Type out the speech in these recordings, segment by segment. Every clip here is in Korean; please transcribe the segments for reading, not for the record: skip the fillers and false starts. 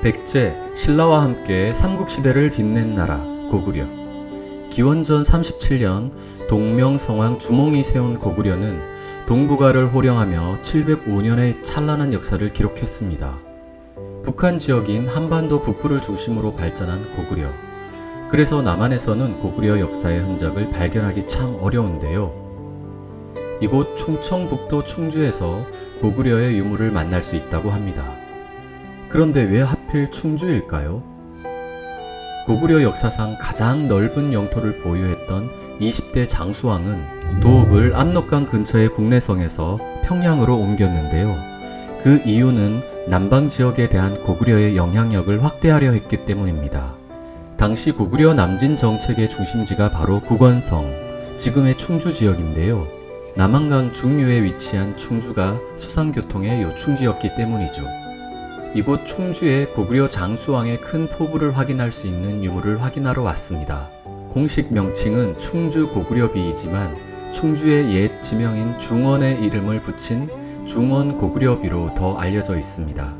백제, 신라와 함께 삼국시대를 빛낸 나라 고구려. 기원전 37년 동명성왕 주몽이 세운 고구려는 동북아를 호령하며 705년의 찬란한 역사를 기록했습니다. 북한 지역인 한반도 북부를 중심으로 발전한 고구려. 그래서 남한에서는 고구려 역사의 흔적을 발견하기 참 어려운데요. 이곳 충청북도 충주에서 고구려의 유물을 만날 수 있다고 합니다. 그런데 왜 하필 충주일까요? 고구려 역사상 가장 넓은 영토를 보유했던 20대 장수왕은 도읍을 압록강 근처의 국내성에서 평양으로 옮겼는데요. 그 이유는 남방 지역에 대한 고구려의 영향력을 확대하려 했기 때문입니다. 당시 고구려 남진 정책의 중심지가 바로 국원성, 지금의 충주 지역인데요. 남한강 중류에 위치한 충주가 수상교통의 요충지였기 때문이죠. 이곳 충주에 고구려 장수왕의 큰 포부를 확인할 수 있는 유물을 확인하러 왔습니다. 공식 명칭은 충주 고구려비이지만 충주의 옛 지명인 중원의 이름을 붙인 중원 고구려비로 더 알려져 있습니다.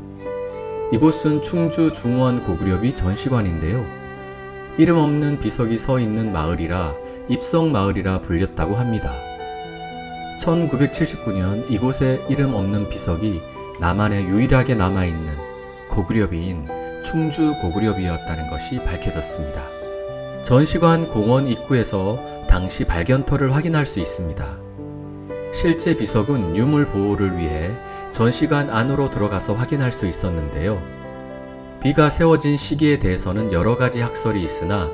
이곳은 충주 중원 고구려비 전시관인데요. 이름 없는 비석이 서 있는 마을이라 입성마을이라 불렸다고 합니다. 1979년 이곳에 이름 없는 비석이 남한에 유일하게 남아있는 고구려비인 충주 고구려비였다는 것이 밝혀졌습니다. 전시관 공원 입구에서 당시 발견터를 확인할 수 있습니다. 실제 비석은 유물 보호를 위해 전시관 안으로 들어가서 확인할 수 있었는데요. 비가 세워진 시기에 대해서는 여러 가지 학설이 있으나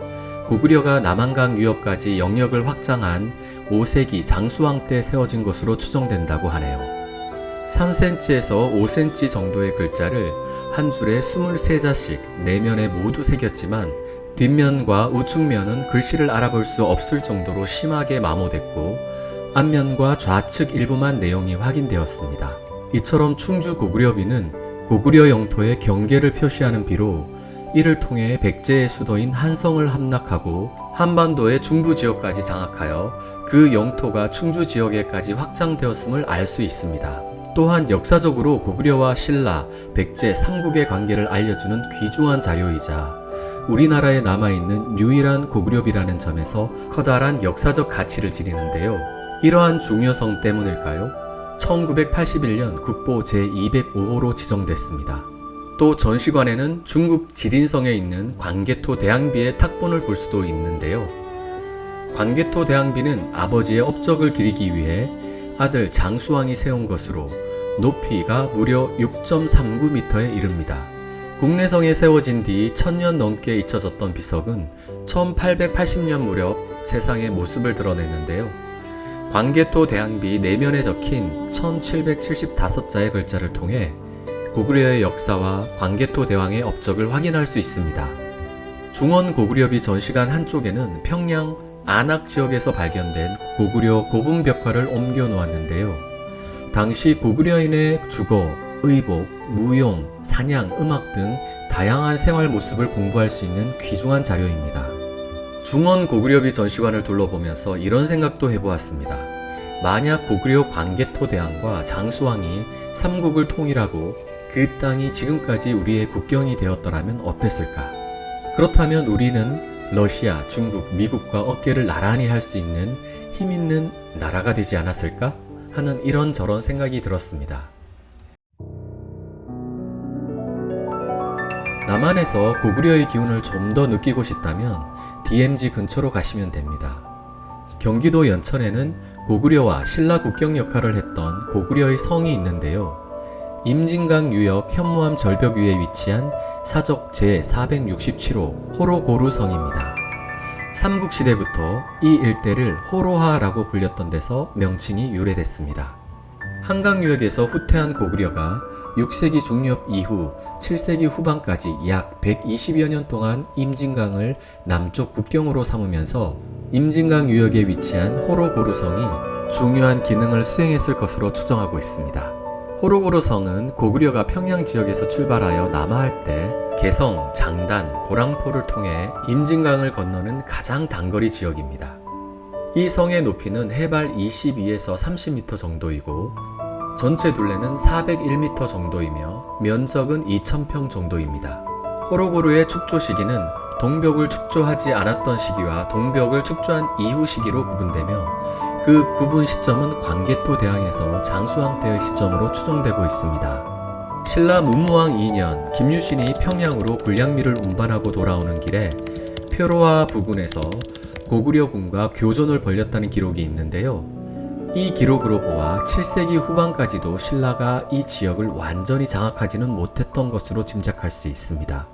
고구려가 남한강 유역까지 영역을 확장한 5세기 장수왕 때 세워진 것으로 추정된다고 하네요. 3cm에서 5cm 정도의 글자를 한 줄에 23자씩 4면에 모두 새겼지만 뒷면과 우측면은 글씨를 알아볼 수 없을 정도로 심하게 마모됐고 앞면과 좌측 일부만 내용이 확인되었습니다. 이처럼 충주 고구려비는 고구려 영토의 경계를 표시하는 비로 이를 통해 백제의 수도인 한성을 함락하고 한반도의 중부 지역까지 장악하여 그 영토가 충주 지역에까지 확장되었음을 알 수 있습니다. 또한 역사적으로 고구려와 신라, 백제, 삼국의 관계를 알려주는 귀중한 자료이자 우리나라에 남아있는 유일한 고구려비라는 점에서 커다란 역사적 가치를 지니는데요. 이러한 중요성 때문일까요? 1981년 국보 제205호로 지정됐습니다. 또 전시관에는 중국 지린성에 있는 광개토 대항비의 탁본을 볼 수도 있는데요. 광개토 대항비는 아버지의 업적을 기리기 위해 아들 장수왕이 세운 것으로 높이가 무려 6.39m에 이릅니다. 국내성에 세워진 뒤 1000년 넘게 잊혀졌던 비석은 1880년 무렵 세상의 모습을 드러냈는데요. 광개토 대항비 내면에 적힌 1775자의 글자를 통해 고구려의 역사와 광개토 대왕의 업적을 확인할 수 있습니다. 중원 고구려비 전시관 한쪽에는 평양 안악 지역에서 발견된 고구려 고분벽화를 옮겨 놓았는데요. 당시 고구려인의 주거, 의복, 무용, 사냥, 음악 등 다양한 생활 모습을 공부할 수 있는 귀중한 자료입니다. 중원 고구려비 전시관을 둘러보면서 이런 생각도 해보았습니다. 만약 고구려 광개토 대왕과 장수왕이 삼국을 통일하고 그 땅이 지금까지 우리의 국경이 되었더라면 어땠을까? 그렇다면 우리는 러시아, 중국, 미국과 어깨를 나란히 할 수 있는 힘 있는 나라가 되지 않았을까? 하는 이런저런 생각이 들었습니다. 남한에서 고구려의 기운을 좀 더 느끼고 싶다면 DMZ 근처로 가시면 됩니다. 경기도 연천에는 고구려와 신라 국경 역할을 했던 고구려의 성이 있는데요. 임진강 유역 현무암 절벽 위에 위치한 사적 제467호 호로고루성입니다. 삼국시대부터 이 일대를 호로하라고 불렸던 데서 명칭이 유래됐습니다. 한강 유역에서 후퇴한 고구려가 6세기 중엽 이후 7세기 후반까지 약 120여 년 동안 임진강을 남쪽 국경으로 삼으면서 임진강 유역에 위치한 호로고루성이 중요한 기능을 수행했을 것으로 추정하고 있습니다. 호로고루성은 고구려가 평양 지역에서 출발하여 남하할 때 개성, 장단, 고랑포를 통해 임진강을 건너는 가장 단거리 지역입니다. 이 성의 높이는 해발 22에서 30m 정도이고 전체 둘레는 401m 정도이며 면적은 2000평 정도입니다. 호로고르의 축조 시기는 동벽을 축조하지 않았던 시기와 동벽을 축조한 이후 시기로 구분되며 그 구분 시점은 광개토 대왕에서 장수왕 때의 시점으로 추정되고 있습니다. 신라 문무왕 2년 김유신이 평양으로 군량미를 운반하고 돌아오는 길에 표로와 부근에서 고구려군과 교전을 벌였다는 기록이 있는데요. 이 기록으로 보아 7세기 후반까지도 신라가 이 지역을 완전히 장악하지는 못했던 것으로 짐작할 수 있습니다.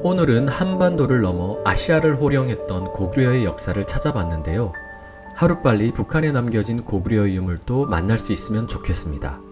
오늘은 한반도를 넘어 아시아를 호령했던 고구려의 역사를 찾아봤는데요. 하루빨리 북한에 남겨진 고구려의 유물도 만날 수 있으면 좋겠습니다.